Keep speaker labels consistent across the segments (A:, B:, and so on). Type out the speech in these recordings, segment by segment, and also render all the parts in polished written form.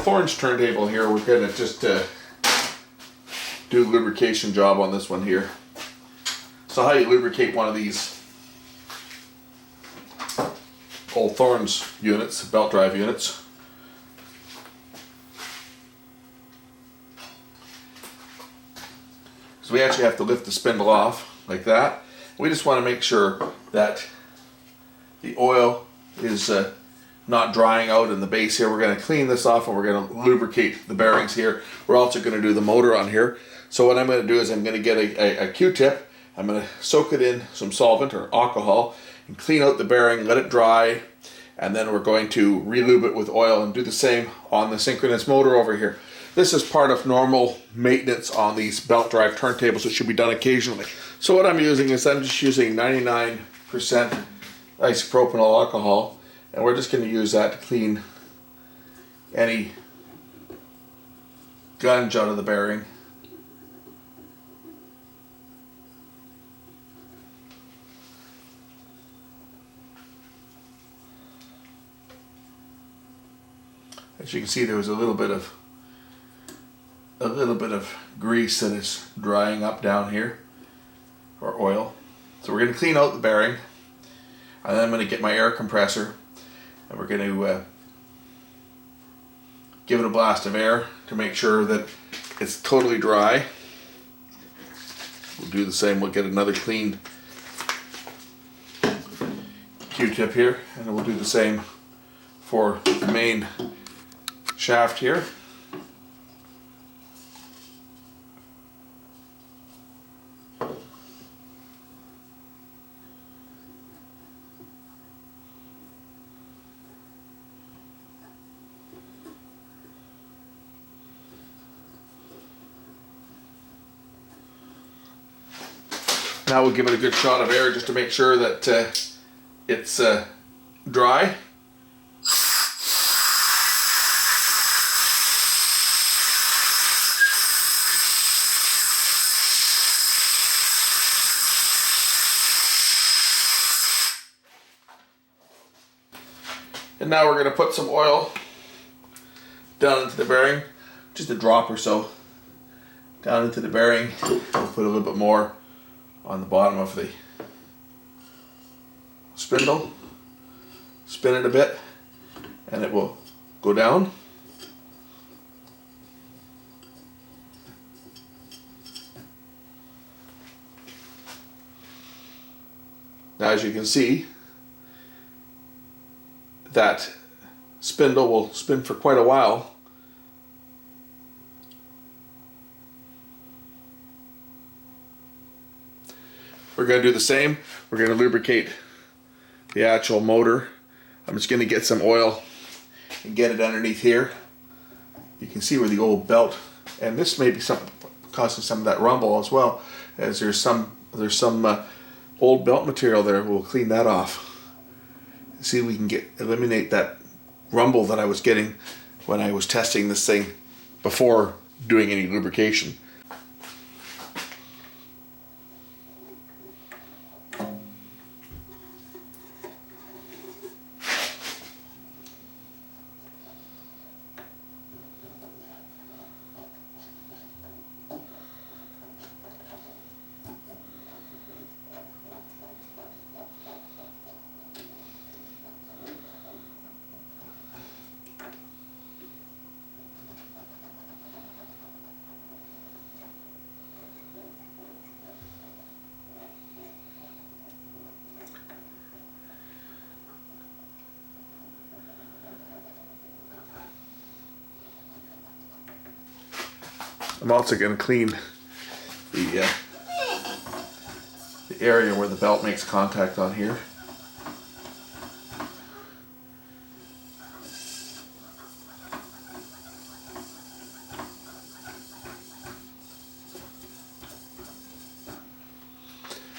A: Thorens turntable here, we're going to just do a lubrication job on this one here. So how you lubricate one of these old Thorens units, belt drive units. So we actually have to lift the spindle off like that. We just want to make sure that the oil is not drying out in the base here. We're going to clean this off and we're going to lubricate the bearings here. We're also going to do the motor on here. So what I'm going to do is I'm going to get a Q-tip. I'm going to soak it in some solvent or alcohol and clean out the bearing, let it dry, and then we're going to re-lube it with oil and do the same on the synchronous motor over here. This is part of normal maintenance on these belt drive turntables. It should be done occasionally. So what I'm using is I'm just using 99% isopropyl alcohol, and we're just going to use that to clean any gunge out of the bearing. As you can see, there was a little bit of grease that is drying up down here, or oil. So we're going to clean out the bearing, and then I'm going to get my air compressor and we're going to give it a blast of air to make sure that it's totally dry. We'll do the same. We'll get another clean Q-tip here, and we'll do the same for the main shaft here. Now we'll give it a good shot of air just to make sure that it's dry. And now we're going to put some oil down into the bearing, just a drop or so down into the bearing. We'll put a little bit more on the bottom of the spindle, spin it a bit, and it will go down. Now, as you can see, that spindle will spin for quite a while. We're going to do the same. We're going to lubricate the actual motor. I'm just going to get some oil and get it underneath here. You can see where the old belt, and this may be causing some of that rumble as well, as there's some old belt material there. We'll clean that off. See if we can eliminate that rumble that I was getting when I was testing this thing before doing any lubrication. I'm also going to clean the area where the belt makes contact on here.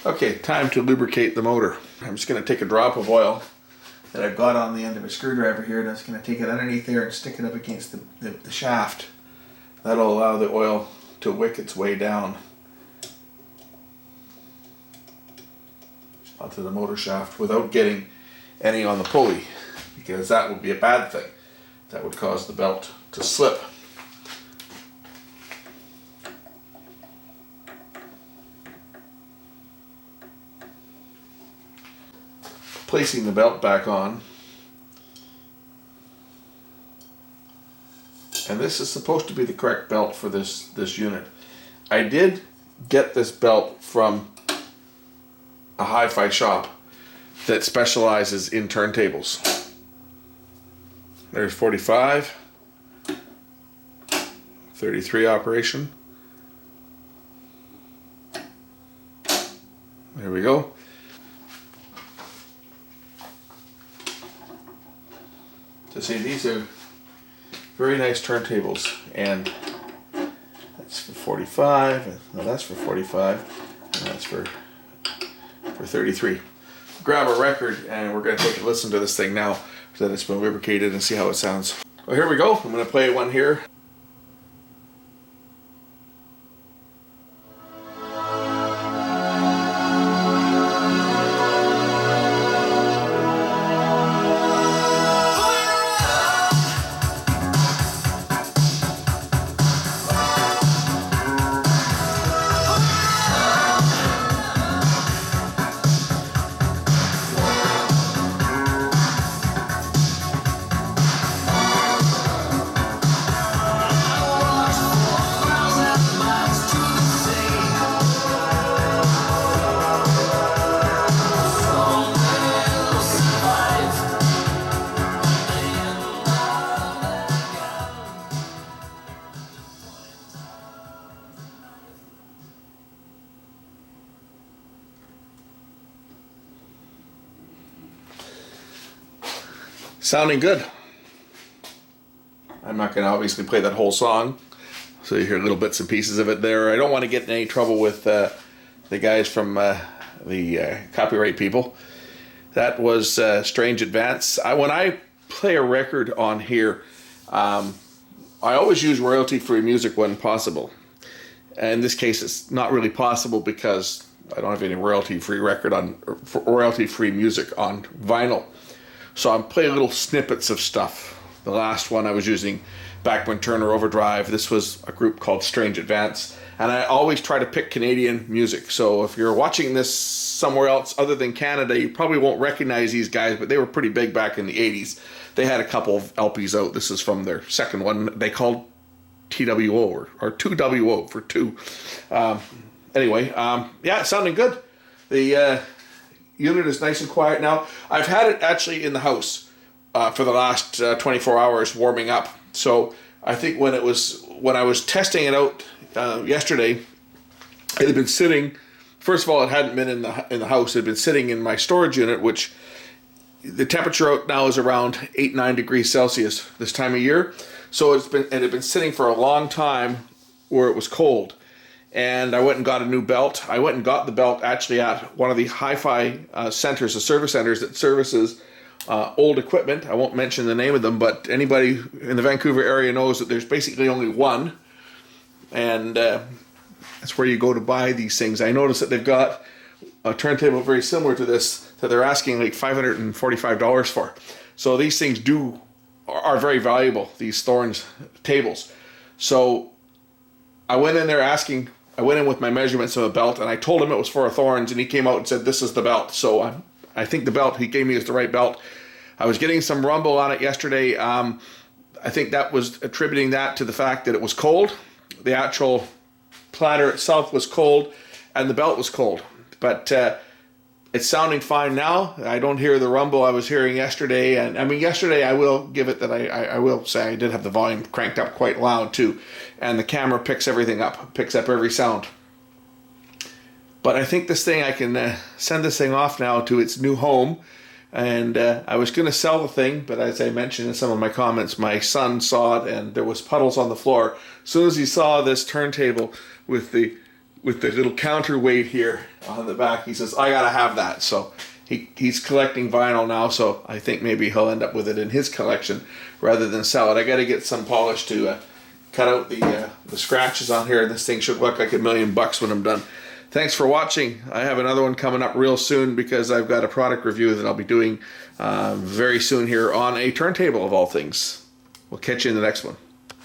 A: Okay, time to lubricate the motor. I'm just going to take a drop of oil that I've got on the end of a screwdriver here, and I'm just going to take it underneath there and stick it up against the shaft. That'll allow the oil to wick its way down onto the motor shaft without getting any on the pulley, because that would be a bad thing. that would cause the belt to slip. Placing the belt back on. And this is supposed to be the correct belt for this unit. I did get this belt from a hi-fi shop that specializes in turntables. There's 45, 33 operation. There we go. To see, these are very nice turntables, and that's for 45, no, that's for 45, and that's for 33. Grab a record, and we're going to take a listen to this thing now that it's been lubricated and see how it sounds. Well, here we go. I'm going to play one here. Sounding good. I'm not going to obviously play that whole song, so you hear little bits and pieces of it there. I don't want to get in any trouble with the guys from the copyright people. That was Strange Advance. When I play a record on here, I always use royalty-free music when possible. In this case, it's not really possible because I don't have any royalty-free royalty-free music on vinyl. So I'm playing little snippets of stuff. The last one I was using Backman Turner Overdrive. This was a group called Strange Advance. And I always try to pick Canadian music. So if you're watching this somewhere else other than Canada, you probably won't recognize these guys, but they were pretty big back in the 80s. They had a couple of LPs out. This is from their second one. They called TWO or 2WO for two. Anyway, yeah, it's sounding good. The unit is nice and quiet now. I've had it actually in the house for the last 24 hours warming up. So I think when I was testing it out yesterday, it had been sitting. First of all, it hadn't been in the house. It had been sitting in my storage unit, which the temperature out now is around 8-9 degrees Celsius this time of year. So it had been sitting for a long time where it was cold. And I went and got a new belt. I went and got the belt actually at one of the hi-fi centers, the service centers that services old equipment. I won't mention the name of them, but anybody in the Vancouver area knows that there's basically only one. And that's where you go to buy these things. I noticed that they've got a turntable very similar to this that they're asking like $545 for. So these things are very valuable, these Thorens tables. So I went in there I went in with my measurements of a belt, and I told him it was for a Thorens, and he came out and said, this is the belt. So I think the belt he gave me is the right belt. I was getting some rumble on it yesterday. I think that was attributing that to the fact that it was cold. The actual platter itself was cold, and the belt was cold. But it's sounding fine now. I don't hear the rumble I was hearing yesterday. And I mean, yesterday I will give it that I will say I did have the volume cranked up quite loud too. And the camera picks everything up, picks up every sound. But I think this thing, I can send this thing off now to its new home. And I was going to sell the thing, but as I mentioned in some of my comments, my son saw it and there was puddles on the floor. As soon as he saw this turntable with the little counterweight here on the back, he says, I gotta have that. So he's collecting vinyl now, so I think maybe he'll end up with it in his collection rather than sell it. I gotta get some polish to cut out the scratches on here. This thing should look like $1 million when I'm done. Thanks for watching. I have another one coming up real soon because I've got a product review that I'll be doing very soon here on a turntable of all things. We'll catch you in the next one.